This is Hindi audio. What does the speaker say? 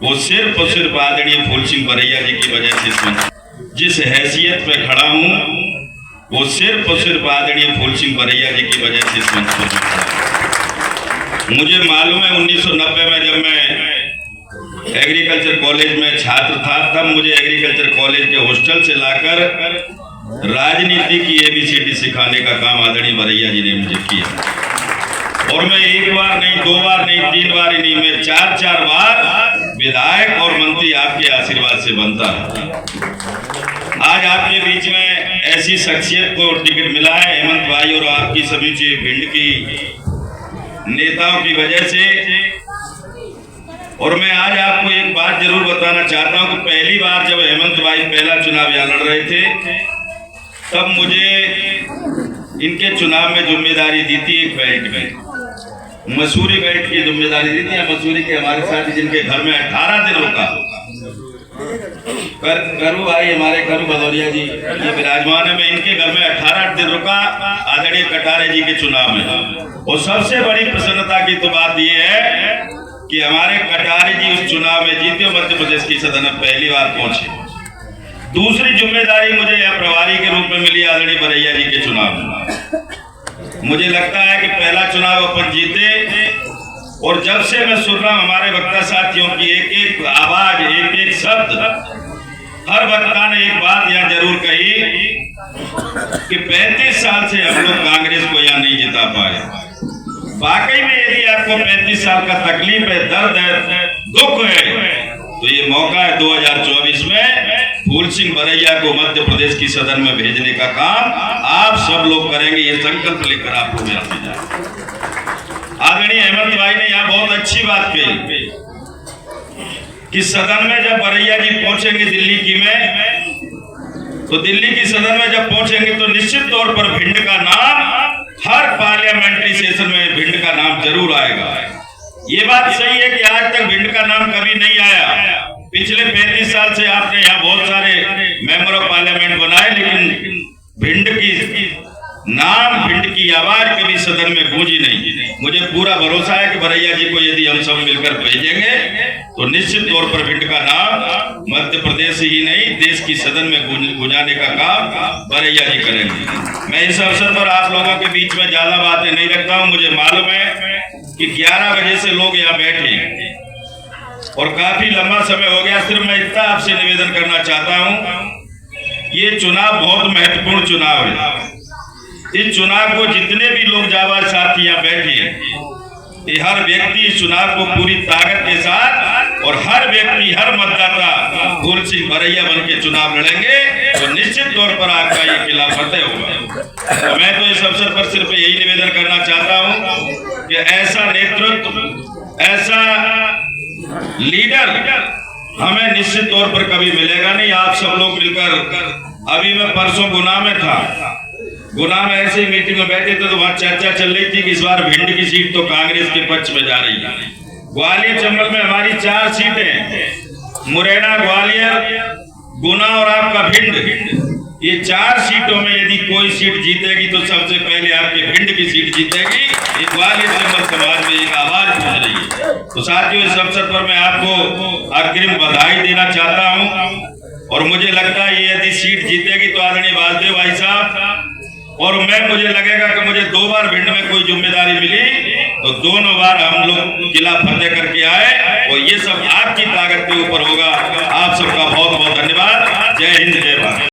वो सिर्फ और सिर्फ आदरणीय फूल सिंह बरैया जी की वजह से इस मंच जिस हैसियत पे खड़ा हूँ, वो सिर्फ और सिर्फ आदरणीय फूल सिंह बरैया जी की वजह से इस मंच पर खड़ा हूँ। मुझे मालूम है 1990 में जब मैं एग्रीकल्चर कॉलेज में छात्र था, तब मुझे एग्रीकल्चर कॉलेज के हॉस्टल से लाकर राजनीति की ABCD सिखाने का काम आदरणीय बरैया जी ने मुझे किया। और मैं एक बार नहीं, दो बार नहीं, तीन बार ही नहीं, मैं चार बार विधायक और मंत्री आपके आशीर्वाद से बनता है। आज आपके बीच में ऐसी शख्सियत को टिकट मिला है हेमंत भाई और आपकी सभी भिंड की नेताओं की वजह से। और मैं आज आपको एक बात जरूर बताना चाहता हूं कि पहली बार जब हेमंत भाई पहला चुनाव यहाँ लड़ रहे थे, तब मुझे इनके चुनाव में जिम्मेदारी दी थी एक बेल्ट में, मसूरी बेल्ट की जिम्मेदारी दी थी। मसूरी के हमारे साथी जिनके घर में 18 दिन रुका, करू भाई हमारे करू भदौरिया जी ये विराजमान है, मैं इनके घर में 18 दिन रुका आदरणीय कटारे जी के चुनाव में। और सबसे बड़ी प्रसन्नता की तो बात ये है कि हमारे कटारे जी उस चुनाव में जीते और मध्य प्रदेश की सदन में पहली बार पहुंचे। दूसरी जिम्मेदारी मुझे यह प्रभारी के रूप में मिली आदरणीय बरैया जी के चुनाव में। मुझे लगता है कि पहला चुनाव अपन जीते, और जब से मैं सुन रहा हूं हमारे वक्ता साथियों की एक एक आवाज, एक एक शब्द, हर वक्ता ने एक बात यहाँ जरूर कही कि 35 साल से हम लोग कांग्रेस को यहाँ नहीं जिता पाए। वाकई में यदि आपको 35 साल का तकलीफ है, दर्द है, दुख है, तो ये मौका है 2024 में फूल सिंह बरैया को मध्य प्रदेश की सदन में भेजने का काम आप सब लोग करेंगे। ये संकल्प लेकर आप लोग यहाँ पे जाए। आदरणीय हेमंत भाई ने यहाँ बहुत अच्छी बात कही कि सदन में जब बरैया जी पहुंचेंगे दिल्ली की में, तो दिल्ली की सदन में जब पहुंचेंगे तो निश्चित तौर पर भिंड का नाम हर पार्लियामेंट्री सेशन में भिंड का नाम जरूर आएगा। ये बात सही है कि आज तक भिंड का नाम कभी नहीं आया। पिछले 35 साल से आपने यहाँ बहुत सारे मेंबर ऑफ पार्लियामेंट बनाए, लेकिन भिंड की नाम, भिंड की आवाज कभी सदन में गूंजी नहीं। मुझे पूरा भरोसा है कि बरैया जी को यदि हम सब मिलकर भेजेंगे तो निश्चित तौर पर भिंड का नाम मध्य प्रदेश ही नहीं देश की सदन में गुंजाने का काम बरैया जी करेंगे। मैं इस अवसर पर आप लोगों के बीच में ज्यादा बातें नहीं रखता हूं। मुझे मालूम है कि 11 बजे से लोग यहाँ बैठे हैं और काफी लंबा समय हो गया। सिर्फ मैं इतना आपसे निवेदन करना चाहता हूं, ये चुनाव बहुत महत्वपूर्ण चुनाव है। इस चुनाव को जितने भी लोग जाबाज साथी यहाँ बैठे हैं, ये हर व्यक्ति इस चुनाव को पूरी ताकत के साथ, और हर व्यक्ति, हर मतदाता फूल सिंह बरैया बन के चुनाव लड़ेंगे तो निश्चित तौर पर आपका ये किला फतेह होगा। तो मैं तो इस अवसर पर सिर्फ यही निवेदन करना चाहता हूँ कि ऐसा नेतृत्व, ऐसा लीडर हमें निश्चित तौर पर कभी मिलेगा नहीं। आप सब लोग मिलकर, अभी मैं परसों गुना में था, गुना में ऐसे ही मीटिंग में बैठे थे तो वहां चर्चा चल रही थी कि इस बार भिंड की सीट तो कांग्रेस के पक्ष में जा रही है। ग्वालियर चंबल में हमारी 4 सीटें, मुरैना, ग्वालियर, गुना और आपका भिंड, ये 4 सीटों में यदि कोई सीट जीतेगी तो सबसे पहले आपके भिंड की सीट जीतेगी। ये ग्वालियर चंबल समाज में एक आवाज पहुंच रही है। तो साथियों, इस अवसर पर मैं आपको अग्रिम बधाई देना चाहता हूँ, और मुझे लगता है ये यदि सीट जीतेगी तो आदरणीय वासुदेव भाई साहब और मुझे लगेगा कि मुझे 2 बार भिंड में कोई जिम्मेदारी मिली तो दोनों बार हम लोग किला फतेह करके आए, और ये सब आपकी ताकत के ऊपर होगा। आप सबका बहुत बहुत धन्यवाद। जय हिंद, जय भारत।